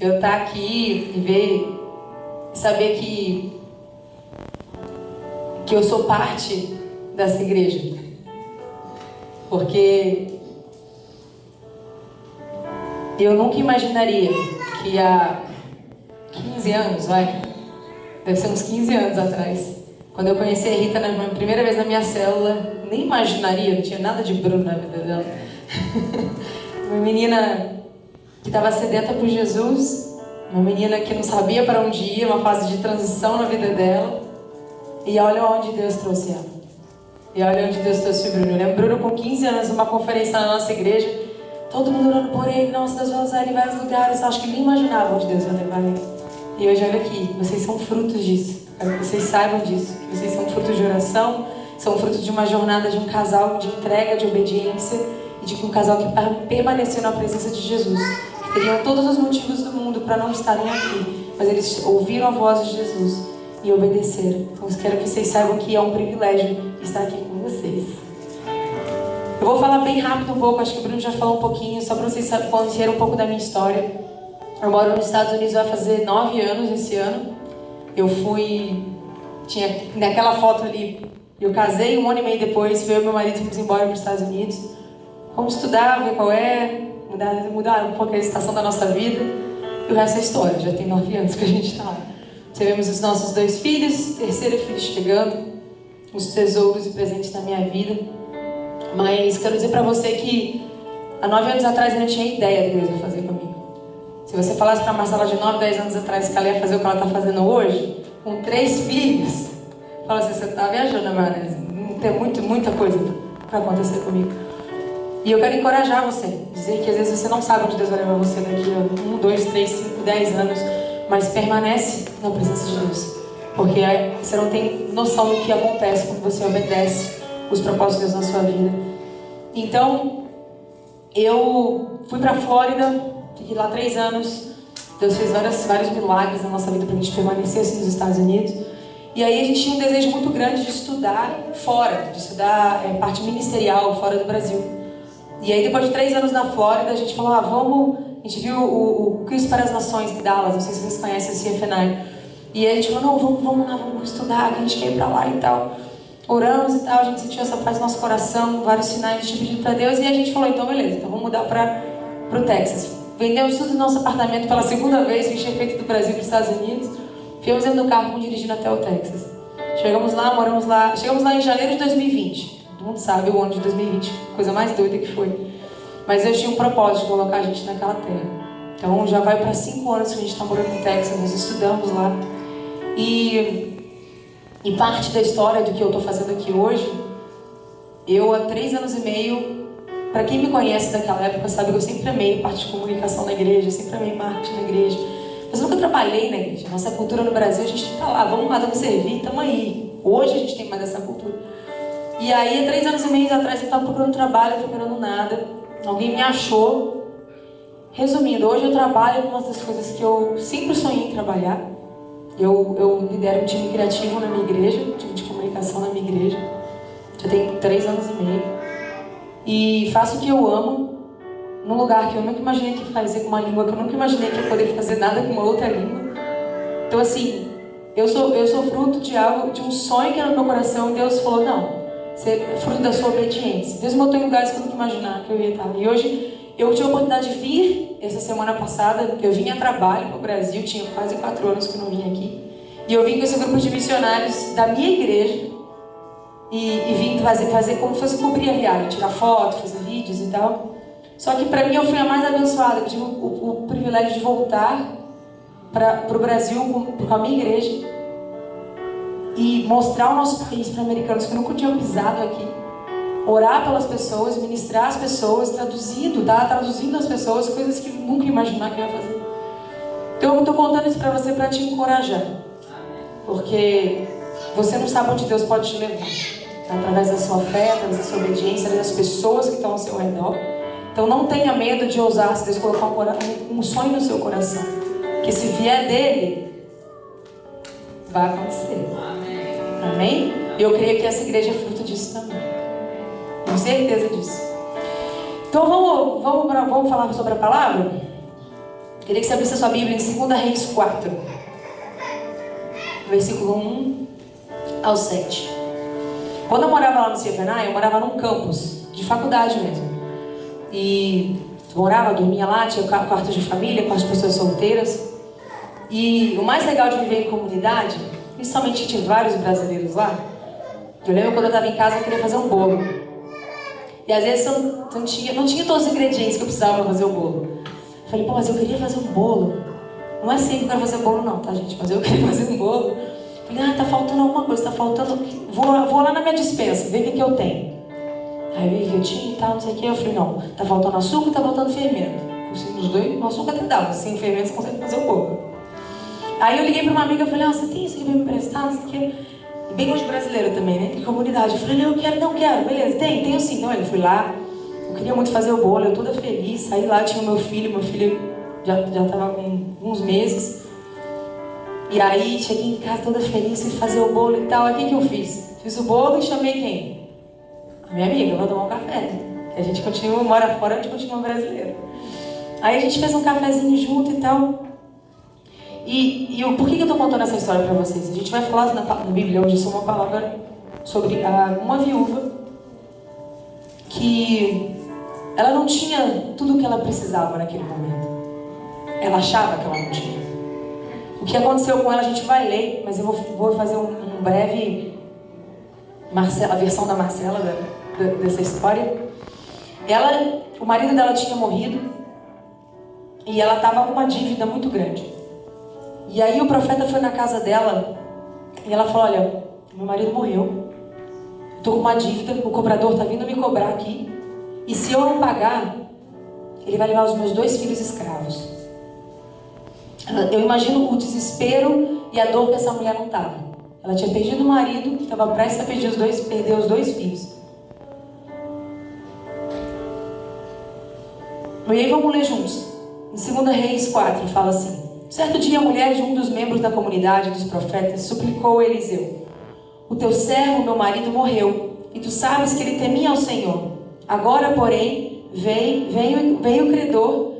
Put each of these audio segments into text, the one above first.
eu estar aqui e ver, saber que eu sou parte dessa igreja. Porque eu nunca imaginaria que há 15 anos, deve ser uns 15 anos atrás, quando eu conheci a Rita na primeira vez na minha célula, nem imaginaria, não tinha nada de Bruno na vida dela. Uma menina que estava sedenta por Jesus, uma menina que não sabia para onde ir, uma fase de transição na vida dela. E olha onde Deus trouxe ela. E olha onde Deus trouxe o Bruno. Eu lembro Bruno com 15 anos, numa conferência na nossa igreja, todo mundo orando por ele, nossa, Deus vai usar ele em vários lugares. Acho que nem imaginava onde Deus vai levar ele. E hoje, olha aqui, vocês são frutos disso. Quero que vocês saibam disso. Que vocês são frutos de oração, são frutos de uma jornada de um casal de entrega, de obediência, e de um casal que permaneceu na presença de Jesus. Que teriam todos os motivos do mundo para não estarem aqui, mas eles ouviram a voz de Jesus e obedeceram. Então, eu quero que vocês saibam que é um privilégio estar aqui com vocês. Eu vou falar bem rápido um pouco, acho que o Bruno já falou um pouquinho, só para vocês conhecerem um pouco da minha história. Eu moro nos Estados Unidos, vai fazer 9 anos esse ano. Tinha naquela foto ali, eu casei 1 ano e meio depois, eu e meu marido fomos embora para os Estados Unidos. Vamos estudar, ver qual é, mudar um pouco a estação da nossa vida. E o resto é história, já tem 9 anos que a gente está lá. Tivemos os nossos 2 filhos, terceiro filho chegando, os tesouros e presentes na minha vida. Mas quero dizer para você que há 9 anos atrás eu não tinha ideia do que Deus ia fazer comigo. Se você falasse para a Marcela de 9, 10 anos atrás que ela ia fazer o que ela está fazendo hoje, com 3 filhos, fala assim, você está viajando, maionese. Não tem muita coisa para acontecer comigo. E eu quero encorajar você, dizer que às vezes você não sabe onde Deus vai levar você daqui a 1, 2, 3, 5, 10 anos, mas permanece na presença de Deus. Porque você não tem noção do que acontece quando você obedece os propósitos de Deus na sua vida. Então, eu fui para a Flórida, fiquei lá 3 anos. Deus fez vários milagres na nossa vida para a gente permanecer assim nos Estados Unidos. E aí a gente tinha um desejo muito grande de estudar fora, de estudar parte ministerial fora do Brasil. E aí depois de 3 anos na Flórida, a gente falou, a gente viu o Cristo para as Nações em Dallas, não sei se vocês conhecem esse CFNI. E aí a gente falou, não, vamos lá, vamos estudar, que a gente quer ir para lá e tal. Oramos e tal, a gente sentiu essa paz no nosso coração, vários sinais de pedido para Deus. E a gente falou, então beleza, então vamos mudar para o Texas. Vendemos tudo no nosso apartamento pela 2ª vez, que a gente tinha feito do Brasil para os Estados Unidos. Viemos dentro do carro, dirigindo até o Texas. Chegamos lá, moramos lá. Chegamos lá em janeiro de 2020. Todo mundo sabe o ano de 2020, coisa mais doida que foi. Mas Deus tinha um propósito de colocar a gente naquela terra. Então já vai para 5 anos que a gente está morando no Texas, nós estudamos lá. E parte da história do que eu estou fazendo aqui hoje, eu há 3 anos e meio, para quem me conhece daquela época sabe que eu sempre amei parte de comunicação na igreja, sempre amei marketing na igreja. Mas eu nunca trabalhei na igreja. Nossa cultura no Brasil, a gente está lá, vamos lá, vamos servir, estamos aí. Hoje a gente tem mais essa cultura. E aí, há 3 anos e meio atrás, eu estava procurando trabalho, procurando nada. Alguém me achou. Resumindo, hoje eu trabalho com uma das coisas que eu sempre sonhei em trabalhar. Eu lidero um time criativo na minha igreja, um time de comunicação na minha igreja. Já tem 3 anos e meio. E faço o que eu amo, num lugar que eu nunca imaginei que ia fazer, com uma língua que eu nunca imaginei que ia poder fazer nada com uma outra língua. Então assim, eu sou fruto de algo, de um sonho que era no meu coração, e Deus falou, não, você é fruto da sua obediência. Deus me botou em lugares que eu nunca imaginava que eu ia estar. E hoje eu tive a oportunidade de vir, essa semana passada, eu vim a trabalho para o Brasil, tinha quase 4 anos que eu não vim aqui. E eu vim com esse grupo de missionários da minha igreja, e vim fazer como se fosse cobrir a viagem, tirar foto, fazer vídeos e tal. Só que para mim eu fui a mais abençoada, eu tive o privilégio de voltar para o Brasil com a minha igreja e mostrar o nosso país para americanos que nunca tinham pisado aqui, orar pelas pessoas, ministrar as pessoas, traduzindo às pessoas coisas que nunca imaginar que eu ia fazer. Então eu estou contando isso para você para te encorajar, porque você não sabe onde Deus pode te levar, através da sua fé, através da sua obediência, através das pessoas que estão ao seu redor. Então não tenha medo de ousar, se Deus colocar um sonho no seu coração, que se vier dele, vai acontecer. Amém? E eu creio que essa igreja é fruto disso também. Tenho certeza disso. Então vamos falar sobre a palavra? Queria que você abrisse a sua Bíblia em 2 Reis 4, versículo 1 ao 7. Quando eu morava lá no Ciavenai, eu morava num campus de faculdade mesmo. E morava, dormia lá, tinha quarto de família, quarto de pessoas solteiras. E o mais legal de viver em comunidade, principalmente tinha vários brasileiros lá. Eu lembro quando eu estava em casa, eu queria fazer um bolo. E às vezes eu não tinha todos os ingredientes que eu precisava para fazer o bolo. Eu falei, pô, mas eu queria fazer um bolo. Não é sempre que eu quero fazer bolo não, tá, gente? Mas eu queria fazer um bolo. Eu falei, tá faltando alguma coisa, tá faltando... Vou lá na minha despensa, ver o que eu tenho. Aí eu vi que eu tinha e tal, não sei o que. Eu falei, não, tá faltando açúcar e tá faltando fermento. Os dois, o açúcar até dá, mas sem fermento você consegue fazer o bolo. Aí eu liguei pra uma amiga e falei, você tem isso aqui pra me emprestar, não sei o que. E bem gosto de brasileiro também, né? Em comunidade. Eu falei, não quero, beleza, tenho sim. Então eu fui lá, eu queria muito fazer o bolo, eu toda feliz. Saí lá, tinha o meu filho já tava com uns meses. E aí cheguei em casa toda feliz, fui fazer o bolo e tal. Aí o que eu fiz? Fiz o bolo e chamei quem? A minha amiga, vou tomar um café. A gente mora fora, a gente continua brasileiro. Aí a gente fez um cafezinho junto e tal. Por que eu estou contando essa história para vocês? A gente vai falar na Bíblia hoje sobre uma palavra sobre uma viúva que ela não tinha tudo o que ela precisava naquele momento. Ela achava que ela não tinha. O que aconteceu com ela a gente vai ler, mas eu vou fazer um breve a versão da Marcela dessa história. O marido dela tinha morrido e ela estava com uma dívida muito grande. E aí o profeta foi na casa dela e ela falou, olha, meu marido morreu, estou com uma dívida, o cobrador está vindo me cobrar aqui, e se eu não pagar, ele vai levar os meus 2 filhos escravos. Eu imagino o desespero e a dor que essa mulher não estava. Ela tinha perdido o marido, estava prestes a perder os 2 filhos. E aí vamos ler juntos. Em 2 Reis 4 fala assim: certo dia a mulher de um dos membros da comunidade dos profetas suplicou a Eliseu: o teu servo, meu marido, morreu, e tu sabes que ele temia ao Senhor. Agora, porém, veio o credor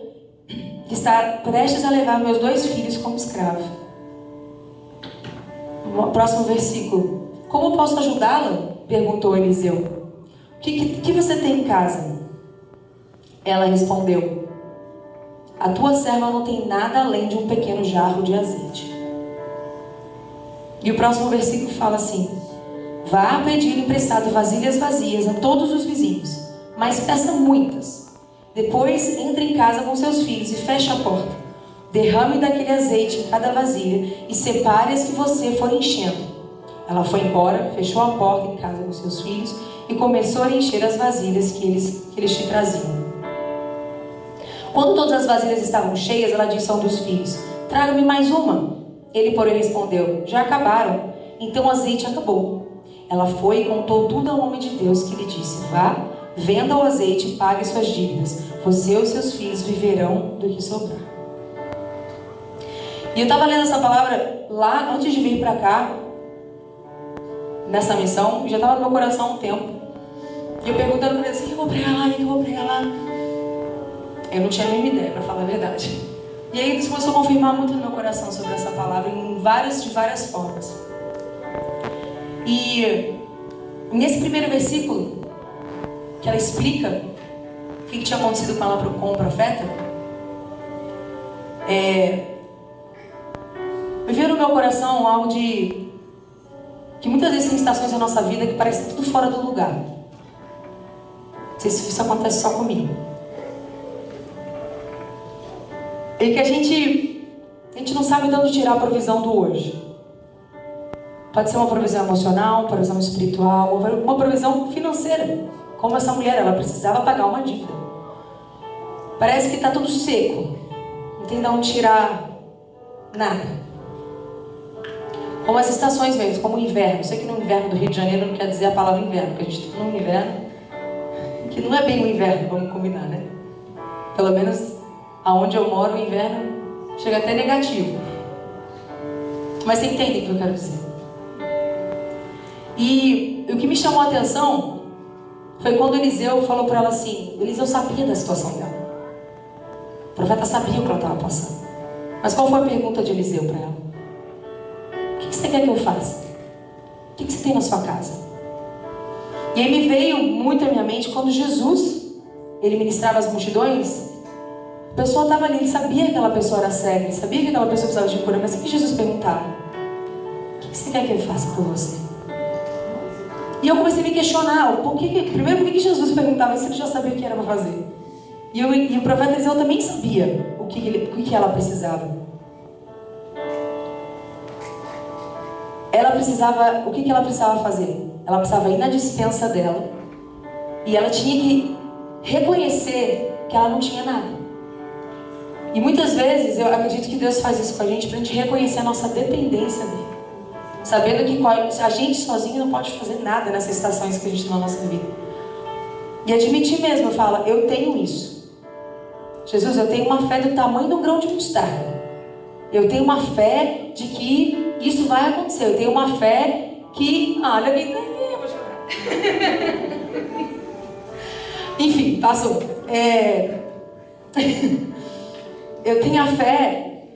que está prestes a levar meus 2 filhos como escravo. Próximo versículo. Como posso ajudá-la? Perguntou Eliseu. O que você tem em casa? Ela respondeu: a tua serva não tem nada além de um pequeno jarro de azeite. E o próximo versículo fala assim: vá pedir emprestado vasilhas vazias a todos os vizinhos, mas peça muitas. Depois entre em casa com seus filhos e feche a porta. Derrame daquele azeite em cada vasilha e separe as que você for enchendo. Ela foi embora, fechou a porta em casa com seus filhos e começou a encher as vasilhas que eles te traziam. Quando todas as vasilhas estavam cheias, ela disse a um dos filhos: traga-me mais uma. Ele, porém, respondeu: já acabaram. Então o azeite acabou. Ela foi e contou tudo ao homem de Deus, que lhe disse: vá, venda o azeite e pague suas dívidas. Você e os seus filhos viverão do que sobrar. E eu estava lendo essa palavra lá antes de vir para cá, nessa missão, já estava no meu coração há um tempo. E eu perguntando para Deus: o que eu vou pregar lá? O que eu vou pregar lá? Eu não tinha a mínima ideia, para falar a verdade. E aí Deus começou a confirmar muito no meu coração sobre essa palavra, de várias formas. E nesse primeiro versículo, que ela explica o que tinha acontecido com ela com o profeta, me veio no meu coração algo que muitas vezes tem estações da nossa vida que parece tudo fora do lugar. Não sei se isso acontece só comigo. E que a gente não sabe de onde tirar a provisão do hoje. Pode ser uma provisão emocional, uma provisão espiritual, uma provisão financeira. Como essa mulher, ela precisava pagar uma dívida. Parece que está tudo seco. Não tem de onde tirar nada. Como as estações mesmo, como o inverno. Eu sei que no inverno do Rio de Janeiro não quer dizer a palavra inverno, porque a gente está num inverno que não é bem o inverno, vamos combinar, né? Pelo menos aonde eu moro, o inverno chega até negativo. Mas você entende o que eu quero dizer. E o que me chamou a atenção foi quando Eliseu falou para ela assim: Eliseu sabia da situação dela. profeta sabia o que ela estava passando. Mas qual foi a pergunta de Eliseu para ela? O que você quer que eu faça? O que você tem na sua casa? E aí me veio muito à minha mente quando Jesus, ele ministrava as multidões. A pessoa estava ali, ele sabia que aquela pessoa era cega, ele sabia que aquela pessoa precisava de cura, mas o que Jesus perguntava? O que você quer que ele faça por você? E eu comecei a me questionar, primeiro, por que Jesus perguntava se ele já sabia o que era para fazer? E o profeta Eliseu também sabia o que ela precisava. O que ela precisava fazer? Ela precisava ir na despensa dela e ela tinha que reconhecer que ela não tinha nada. E muitas vezes eu acredito que Deus faz isso com a gente para a gente reconhecer a nossa dependência dele, sabendo que a gente sozinho não pode fazer nada nessas estações que a gente tem na nossa vida. E admitir mesmo, fala, eu tenho isso. Jesus, eu tenho uma fé do tamanho de um grão de mostarda. Eu tenho uma fé de que isso vai acontecer. Eu tenho uma fé que... olha quem tá aqui, eu vou chorar. Enfim, passou. Eu tenho a fé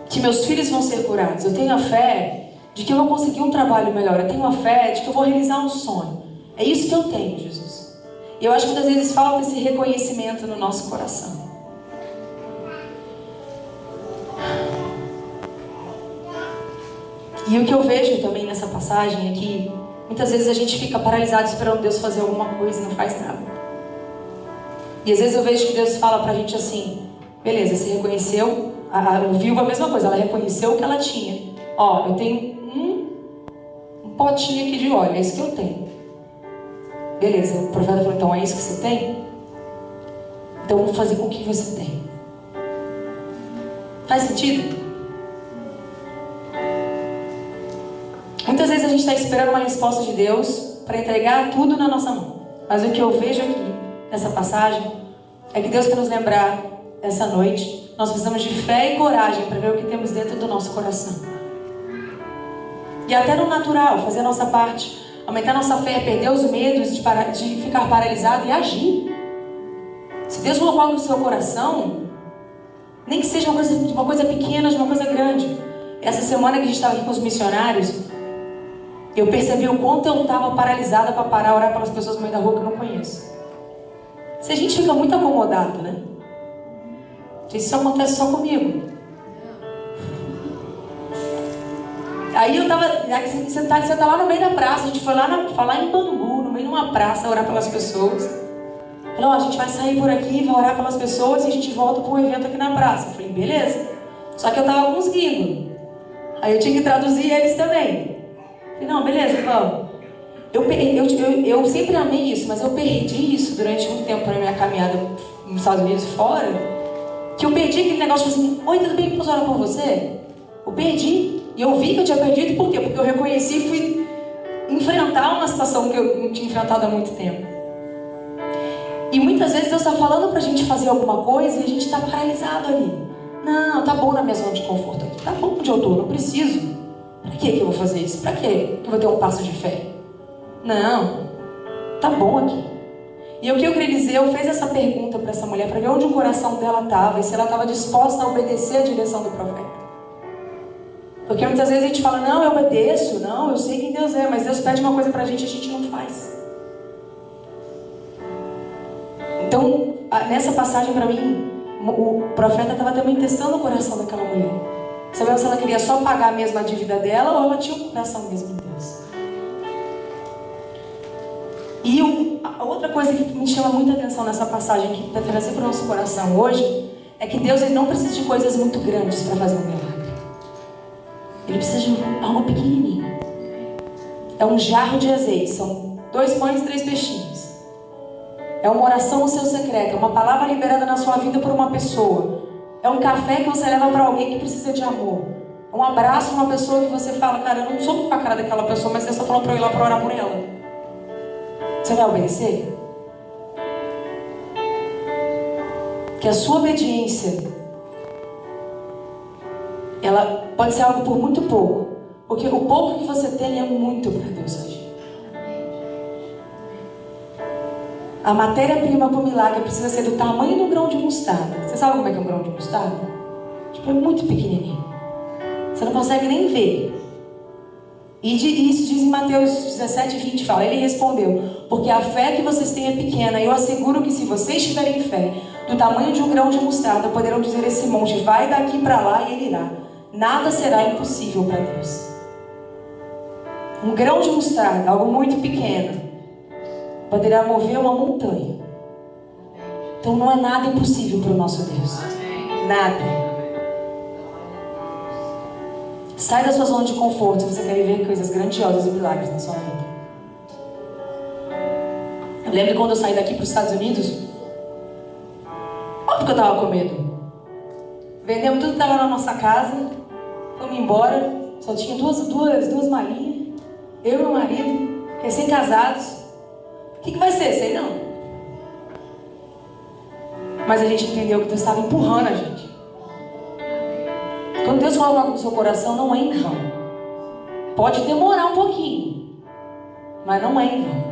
que meus filhos vão ser curados. Eu tenho a fé de que eu vou conseguir um trabalho melhor. Eu tenho a fé de que eu vou realizar um sonho. É isso que eu tenho, Jesus. E eu acho que muitas vezes falta esse reconhecimento no nosso coração. E o que eu vejo também nessa passagem é que muitas vezes a gente fica paralisado esperando Deus fazer alguma coisa e não faz nada. E às vezes eu vejo que Deus fala pra gente assim, beleza, você reconheceu, a viúva a mesma coisa, ela reconheceu o que ela tinha. Ó, eu tenho um potinho aqui de óleo, é isso que eu tenho. Beleza, o profeta falou, então é isso que você tem? Então vamos fazer com o que você tem. Faz sentido? Muitas vezes a gente está esperando uma resposta de Deus para entregar tudo na nossa mão. Mas o que eu vejo aqui, nessa passagem, é que Deus quer nos lembrar, essa noite, nós precisamos de fé e coragem para ver o que temos dentro do nosso coração. E até no natural, fazer a nossa parte. Aumentar nossa fé, perder os medos de ficar paralisado e agir. Se Deus colocou algo no seu coração, nem que seja uma coisa pequena, de uma coisa grande. Essa semana que a gente estava aqui com os missionários, eu percebi o quanto eu estava paralisada para parar a orar pelas pessoas no meio da rua que eu não conheço. Se a gente fica muito acomodado, né? Isso acontece só comigo. Aí eu tava, você tá lá no meio da praça, a gente foi lá em Bangu, no meio de uma praça, orar pelas pessoas. Falou, a gente vai sair por aqui, vai orar pelas pessoas e a gente volta para um evento aqui na praça. Eu falei, beleza. Só que eu tava com os gringos. Aí eu tinha que traduzir eles também. Falei, não, beleza, vamos. Eu sempre amei isso, mas eu perdi isso durante muito tempo na minha caminhada nos Estados Unidos fora. Que eu perdi aquele negócio assim, oi, tudo bem, posso orar por você? Eu perdi. E eu vi que eu tinha perdido, por quê? Porque eu reconheci e fui enfrentar uma situação que eu não tinha enfrentado há muito tempo. E muitas vezes Deus está falando pra gente fazer alguma coisa e a gente está paralisado ali. Não, tá bom na minha zona de conforto aqui. Tá bom onde eu tô, não preciso. Pra que eu vou fazer isso? Pra que eu vou ter um passo de fé? Não, tá bom aqui. E o que Eliseu fez essa pergunta para essa mulher, para ver onde o coração dela estava e se ela estava disposta a obedecer a direção do profeta. Porque muitas vezes a gente fala, não, eu obedeço, não, eu sei quem Deus é, mas Deus pede uma coisa pra gente e a gente não faz. Então, nessa passagem pra mim, o profeta estava também testando o coração daquela mulher. Sabendo se ela queria só pagar mesmo a dívida dela ou ela tinha um coração mesmo em Deus. E a outra coisa que me chama muita atenção nessa passagem, que vai trazer para o nosso coração hoje, é que Deus ele não precisa de coisas muito grandes para fazer um milagre. Ele precisa de algo pequenininho. É um jarro de azeite, são 2 pães e 3 peixinhos. É uma oração no seu secreto, é uma palavra liberada na sua vida por uma pessoa. É um café que você leva para alguém que precisa de amor. É um abraço para uma pessoa que você fala, cara, eu não sou com a cara daquela pessoa, mas Deus está falando para eu ir lá para orar por ela. Você vai obedecer? Que a sua obediência, ela pode ser algo por muito pouco, porque o pouco que você tem é muito para Deus agir. A matéria-prima para o milagre precisa ser do tamanho do grão de mostarda. Você sabe como é que é um grão de mostarda? Tipo, é muito pequenininho. Você não consegue nem ver. E isso diz em Mateus 17:20, fala, ele respondeu, porque a fé que vocês têm é pequena. Eu asseguro que se vocês tiverem fé do tamanho de um grão de mostarda, poderão dizer a esse monte, vai daqui para lá e ele irá. Nada será impossível para Deus. Um grão de mostarda, algo muito pequeno, poderá mover uma montanha. Então não é nada impossível para o nosso Deus. Nada. Sai da sua zona de conforto se você quer viver coisas grandiosas e milagres na sua vida. Eu lembro quando eu saí daqui para os Estados Unidos, óbvio que eu estava com medo. Vendemos tudo que estava na nossa casa, fomos embora, só tinha duas malinhas, eu e meu marido, recém-casados. O que vai ser? Sei não. Mas a gente entendeu que Deus estava empurrando a gente. Quando Deus coloca algo no seu coração, não é em vão. Pode demorar um pouquinho, mas não é em vão.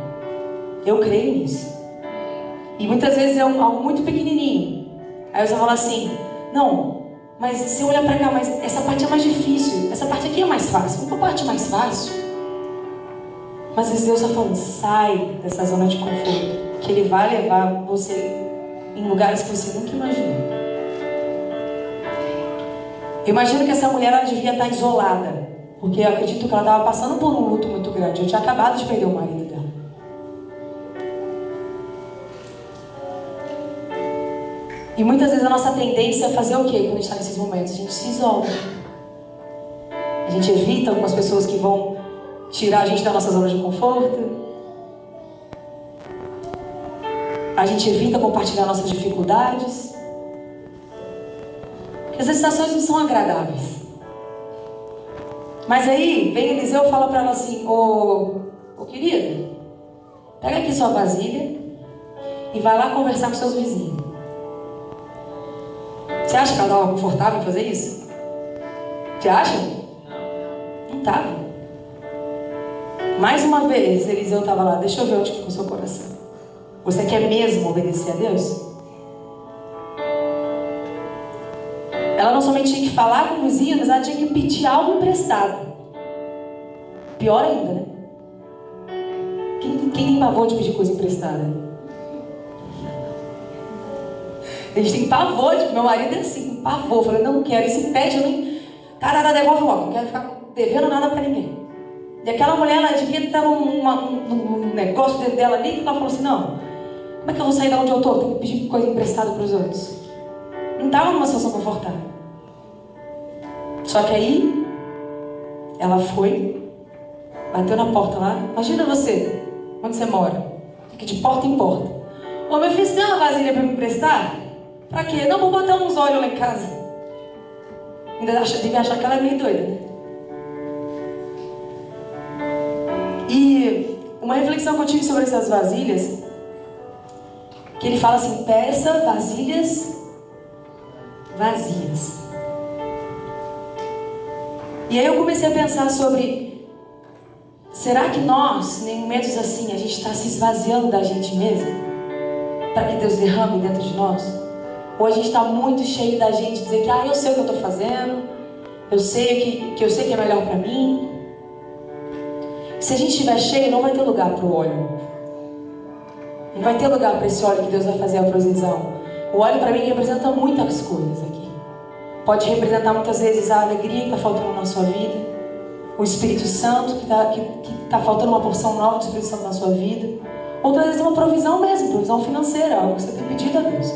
Eu creio nisso. E muitas vezes é algo muito pequenininho. Aí você fala assim, não, mas se eu olhar pra cá, mas essa parte é mais difícil, essa parte aqui é mais fácil. Vamos pra parte mais fácil. Mas esse Deus está falando, sai dessa zona de conforto, que Ele vai levar você em lugares que você nunca imaginou. Eu imagino que essa mulher ela devia estar isolada, porque eu acredito que ela estava passando por um luto muito grande. Eu tinha acabado de perder o marido dela. E muitas vezes a nossa tendência é fazer o quê quando a gente está nesses momentos? A gente se isola. A gente evita algumas pessoas que vão tirar a gente da nossa zona de conforto. A gente evita compartilhar nossas dificuldades. Porque as sensações não são agradáveis. Mas aí, vem Eliseu e fala para ela assim, ô querida, pega aqui sua vasilha e vai lá conversar com seus vizinhos. Você acha que ela estava confortável em fazer isso? Você acha? Não estava. Mais uma vez, Eliseu estava lá, deixa eu ver onde ficou o seu coração. Você quer mesmo obedecer a Deus? Ela não somente tinha que falar com o vizinho, mas ela tinha que pedir algo emprestado. Pior ainda, né? Quem tem pavor de pedir coisa emprestada? A gente tem pavor de... Meu marido é assim, pavor. Eu falei, não quero. E se pede, eu nem... Tá, devolve logo. Não quero ficar devendo nada pra ninguém. E aquela mulher, ela devia estar num negócio dentro dela ali, que ela falou assim, não, como é que eu vou sair de onde eu tô? Tenho que pedir coisa emprestada pros outros. Não estava numa situação confortável. Só que aí, ela foi, bateu na porta lá. Imagina você, onde você mora, fica de porta em porta. Ô, meu filho, você tem uma vasilha para me emprestar? Pra quê? Não, vou botar uns óleos lá em casa. Ainda devia achar que ela é meio doida, né? E uma reflexão que eu tive sobre essas vasilhas, que ele fala assim, peça vasilhas vazias. E aí eu comecei a pensar sobre, será que nós, em momentos assim, a gente está se esvaziando da gente mesmo? Para que Deus derrame dentro de nós? Ou a gente está muito cheio da gente, dizer que eu sei o que eu estou fazendo, eu sei que eu sei que é melhor para mim. Se a gente estiver cheio, não vai ter lugar para o óleo. Não vai ter lugar para esse óleo que Deus vai fazer a provisão. O óleo para mim representa muitas coisas aqui. Pode representar muitas vezes a alegria que está faltando na sua vida, o Espírito Santo que está faltando uma porção nova do Espírito Santo na sua vida. Outras vezes uma provisão mesmo, provisão financeira, algo que você tem pedido a Deus.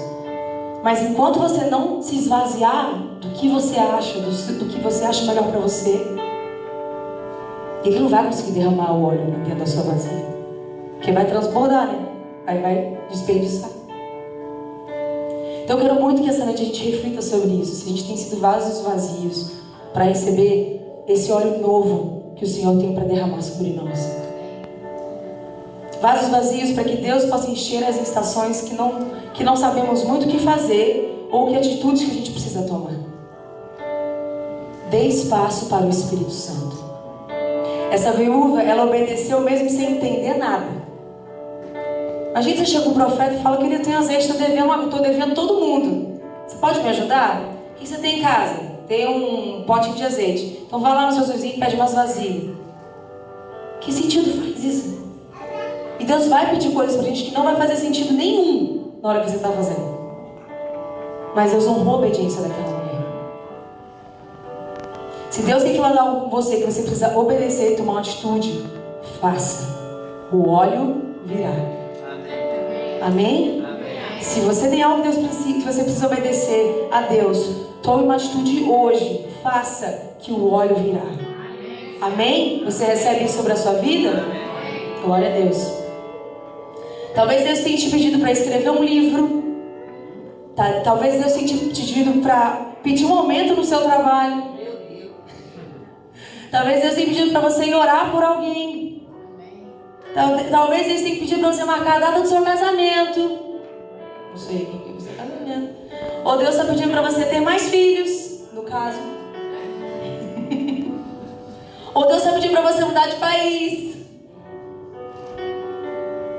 Mas enquanto você não se esvaziar do que você acha, do que você acha melhor para você, Ele não vai conseguir derramar o óleo dentro da sua vasilha. Porque vai transbordar, né? Aí vai desperdiçar. Então eu quero muito que essa noite a gente reflita sobre isso. Se a gente tem sido vasos vazios para receber esse óleo novo que o Senhor tem para derramar sobre nós. Vasos vazios para que Deus possa encher as estações que não sabemos muito o que fazer ou que atitudes que a gente precisa tomar. Dê espaço para o Espírito Santo. Essa viúva, ela obedeceu mesmo sem entender nada. Imagina você chega com o profeta e fala: querido, tem azeite, estou devendo todo mundo. Você pode me ajudar? O que você tem em casa? Tem um pote de azeite. Então vai lá no seu vizinho e pede umas vasilhas. Que sentido faz isso? E Deus vai pedir coisas pra gente que não vai fazer sentido nenhum na hora que você está fazendo. Mas Deus honrou a obediência daquela mulher. Se Deus tem falado algo com você que você precisa obedecer e tomar uma atitude, faça. O óleo virá. Amém? Amém? Se você tem algo que você precisa obedecer a Deus, tome uma atitude hoje. Faça, que o óleo virá. Amém? Você recebe isso sobre a sua vida? Glória a Deus. Talvez Deus tenha te pedido para escrever um livro. Talvez Deus tenha te pedido para pedir um aumento no seu trabalho. Talvez Deus tenha pedido para você ir orar por alguém. Talvez Deus tenha pedido para você marcar a data do seu casamento. Não sei o que você está vivendo. Ou Deus está pedindo para você ter mais filhos, no caso. Ou Deus está pedindo para você mudar de país.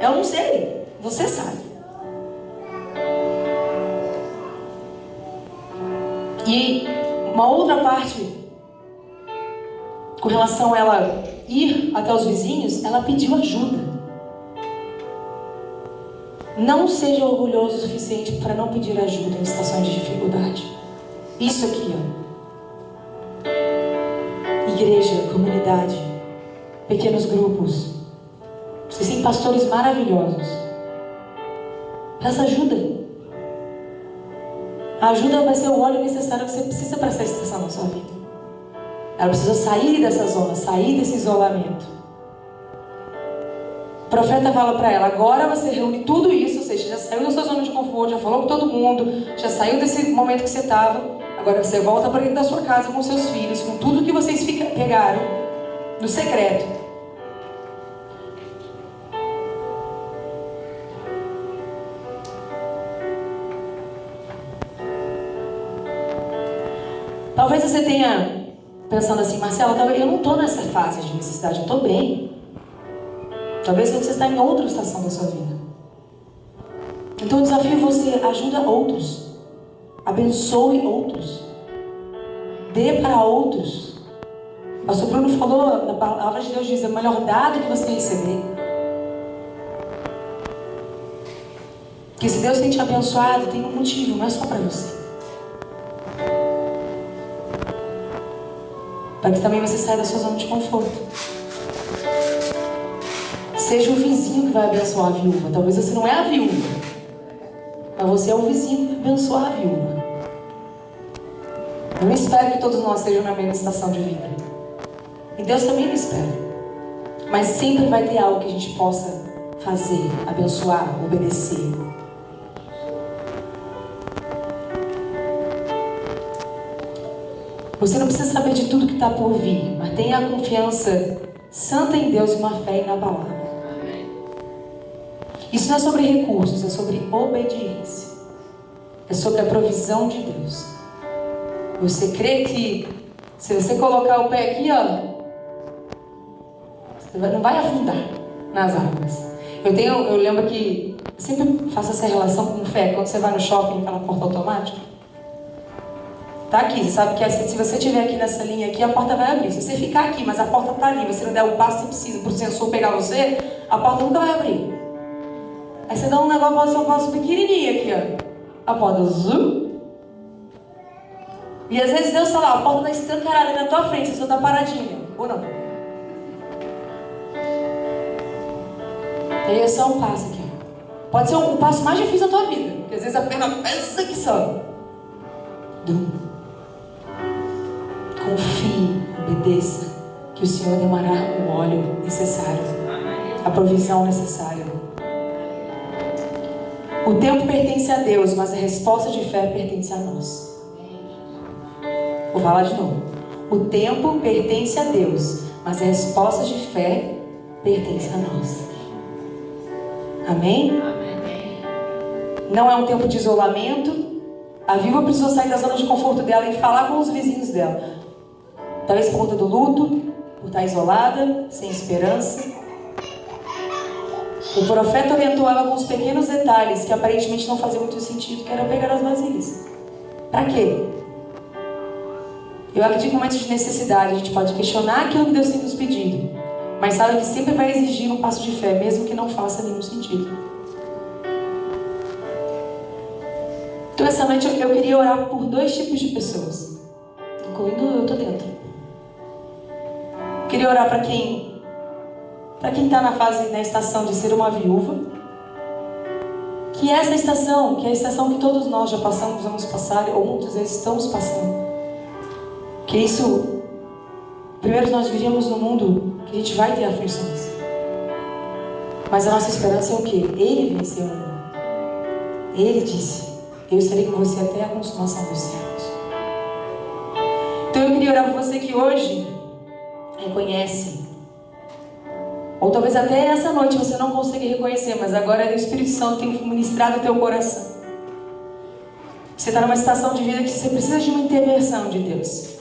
Eu não sei. Você sabe. E uma outra parte, com relação a ela ir até os vizinhos, ela pediu ajuda. Não seja orgulhoso o suficiente para não pedir ajuda em situações de dificuldade. Isso aqui, ó. Igreja, comunidade, pequenos grupos. Vocês têm pastores maravilhosos. Peça ajuda. A ajuda vai ser o óleo necessário que você precisa para essa estação na sua vida. Ela precisa sair dessa zona, sair desse isolamento. O profeta fala para ela: agora você reúne tudo isso, ou seja, já saiu da sua zona de conforto, já falou com todo mundo, já saiu desse momento que você estava. Agora você volta para dentro da sua casa com seus filhos, com tudo que vocês pegaram no secreto. Talvez você tenha pensando assim: Marcela, eu não estou nessa fase de necessidade, eu estou bem. Talvez você está em outra estação da sua vida. Então o desafio é você ajuda outros, abençoe outros, dê para outros. O pastor Bruno falou, na palavra de Deus diz: é melhor dar do que você receber. Porque se Deus tem te abençoado, tem um motivo, não é só para você. Para que também você saia da sua zona de conforto. Seja o vizinho que vai abençoar a viúva. Talvez você não é a viúva, mas você é o vizinho que vai abençoar a viúva. Eu não espero que todos nós estejamos na mesma estação de vida. E Deus também não espera. Mas sempre vai ter algo que a gente possa fazer, abençoar, obedecer. Você não precisa saber de tudo que está por vir, mas tenha a confiança santa em Deus e uma fé inabalável. Isso não é sobre recursos, é sobre obediência. É sobre a provisão de Deus. Você crê que se você colocar o pé aqui, ó, você não vai afundar nas águas. Eu lembro que eu sempre faço essa relação com fé. Quando você vai no shopping, aquela porta automática. Tá aqui, você sabe que se você estiver aqui nessa linha aqui, a porta vai abrir. Se você ficar aqui, mas a porta tá ali, você não der o passo que você precisa para o sensor pegar você, a porta nunca vai abrir. Aí você dá um passo pequenininho aqui, ó. A porta zoom. E às vezes Deus fala: a porta está escancarada na tua frente, você só está paradinho, ou não? E aí é só um passo aqui. Pode ser o passo mais difícil da tua vida, porque às vezes a perna pesa aqui só. Confie, obedeça, que o Senhor derramará o óleo necessário, a provisão necessária. O tempo pertence a Deus, mas a resposta de fé pertence a nós. Vou falar de novo. O tempo pertence a Deus, mas a resposta de fé pertence a nós. Amém? Não é um tempo de isolamento. A viúva precisou sair da zona de conforto dela e falar com os vizinhos dela. Talvez por conta do luto, por estar isolada, sem esperança. O profeta orientou ela com os pequenos detalhes que aparentemente não faziam muito sentido, que era pegar as vasilhas. Para quê? Eu acredito que em momentos de necessidade a gente pode questionar aquilo que Deus tem nos pedido, mas sabe que sempre vai exigir um passo de fé, mesmo que não faça nenhum sentido. Então essa noite eu queria orar por 2 tipos de pessoas, incluindo eu tô dentro. Eu queria orar para quem está na estação de ser uma viúva, que essa estação, que é a estação que todos nós já passamos, vamos passar, ou muitas vezes estamos passando. Que isso, primeiro nós vivemos num mundo que a gente vai ter aflições. Mas a nossa esperança é o quê? Ele venceu o mundo. Ele disse, eu estarei com você até a consumação dos séculos. Então eu queria orar por você que hoje reconhece, ou talvez até essa noite você não consiga reconhecer, mas agora o Espírito Santo tem ministrado o teu coração. Você está numa estação de vida que você precisa de uma intervenção de Deus.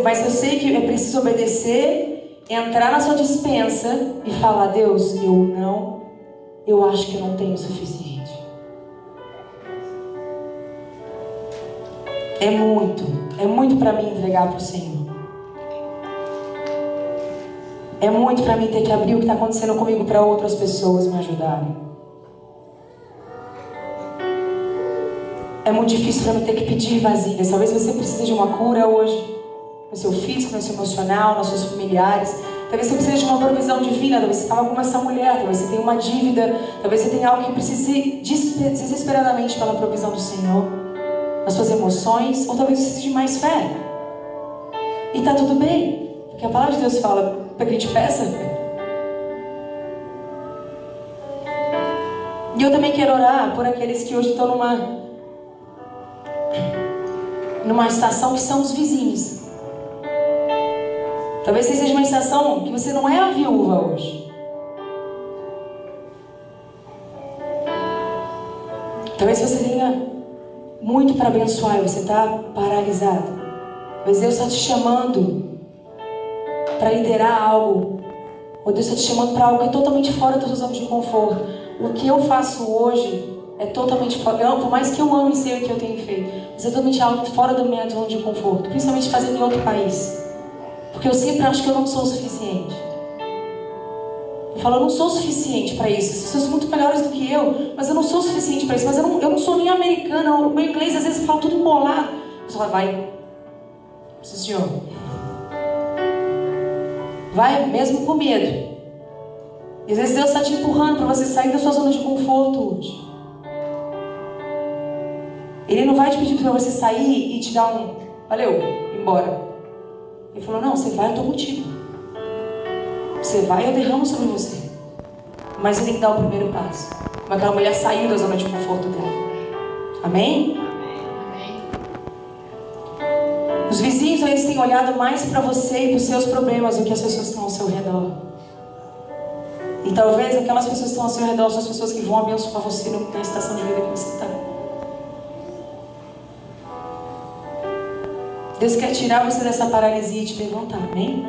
Mas eu sei que é preciso obedecer, entrar na sua despensa e falar, Deus, eu acho que eu não tenho o suficiente. É muito para mim entregar para o Senhor. É muito para mim ter que abrir o que está acontecendo comigo para outras pessoas me ajudarem. É muito difícil para mim ter que pedir vasilhas. Talvez você precise de uma cura hoje. No seu físico, no seu emocional, nos seus familiares. Talvez você precise de uma provisão divina. Talvez você estava com essa mulher. Talvez você tenha uma dívida. Talvez você tenha algo que precise desesperadamente pela provisão do Senhor. Nas suas emoções. Ou talvez você precise de mais fé. E está tudo bem. Porque a palavra de Deus fala para que a gente peça. E eu também quero orar por aqueles que hoje estão numa estação que são os vizinhos. Talvez seja uma estação que você não é a viúva hoje. Talvez você tenha muito para abençoar e você está paralisado. Mas Deus está te chamando para liderar algo. Ou Deus está te chamando para algo que é totalmente fora da sua zona de conforto. O que eu faço hoje é totalmente fora. Por mais que eu ame e sei o que eu tenho feito, mas é totalmente algo fora da minha zona de conforto. Principalmente fazendo em outro país. Porque eu sempre acho que eu não sou o suficiente. Eu falo, eu não sou o suficiente para isso. As pessoas são muito melhores do que eu, mas eu não sou o suficiente para isso. Mas eu não sou nem americana. O meu inglês às vezes fala tudo embolado. Você fala, vai. Sim, senhor. Vai mesmo com medo. E às vezes Deus está te empurrando para você sair da sua zona de conforto hoje. Ele não vai te pedir para você sair e te dar um valeu, embora. Ele falou, não, você vai, eu estou contigo. Você vai, eu derramo sobre você. Mas ele tem que dar o primeiro passo. Como aquela mulher saiu da zona de conforto dela. Amém? Amém. Os vizinhos, eles têm olhado mais para você e para os seus problemas do que as pessoas que estão ao seu redor. E talvez aquelas pessoas que estão ao seu redor são as pessoas que vão abençoar você na estação de vida que você está. Deus quer tirar você dessa paralisia e te levantar, amém?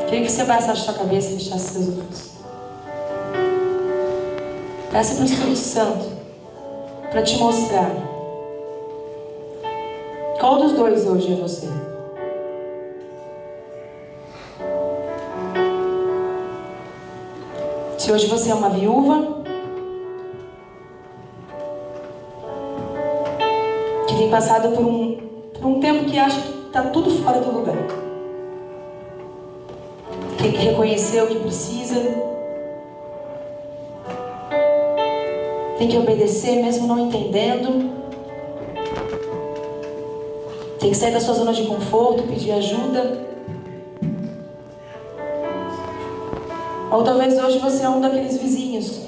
Queria que você abraçasse a sua cabeça e fechasse seus olhos. Peça para o Espírito Santo para te mostrar qual dos dois hoje é você. Se hoje você é uma viúva que tem passado por um tempo que acha que está tudo fora do lugar. Tem que reconhecer o que precisa. Tem que obedecer mesmo não entendendo. Tem que sair da sua zona de conforto, pedir ajuda. Ou talvez hoje você é um daqueles vizinhos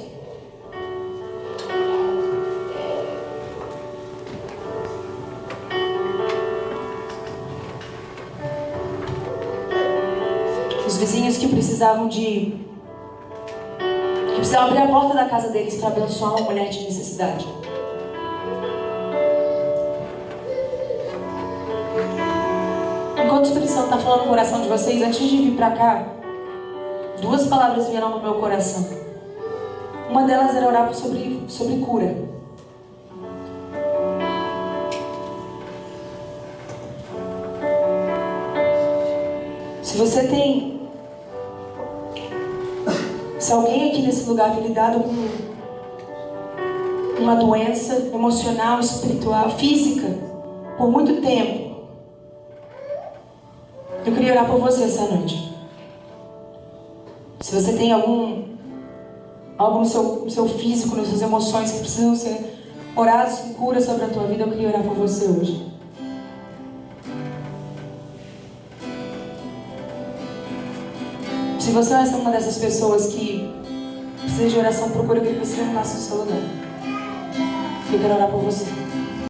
que precisavam abrir a porta da casa deles para abençoar uma mulher de necessidade. Enquanto o Espírito Santo está falando no coração de vocês, antes de vir para cá, duas palavras vieram no meu coração. Uma delas era orar sobre cura. Se alguém aqui nesse lugar tem lidado com uma doença emocional, espiritual, física, por muito tempo, eu queria orar por você essa noite. Se você tem algo no seu físico, nas suas emoções que precisam ser orados com cura sobre a tua vida, eu queria orar por você hoje. Se você é uma dessas pessoas que precisa de oração, procura que você não faça o seu lugar. Eu quero orar por você.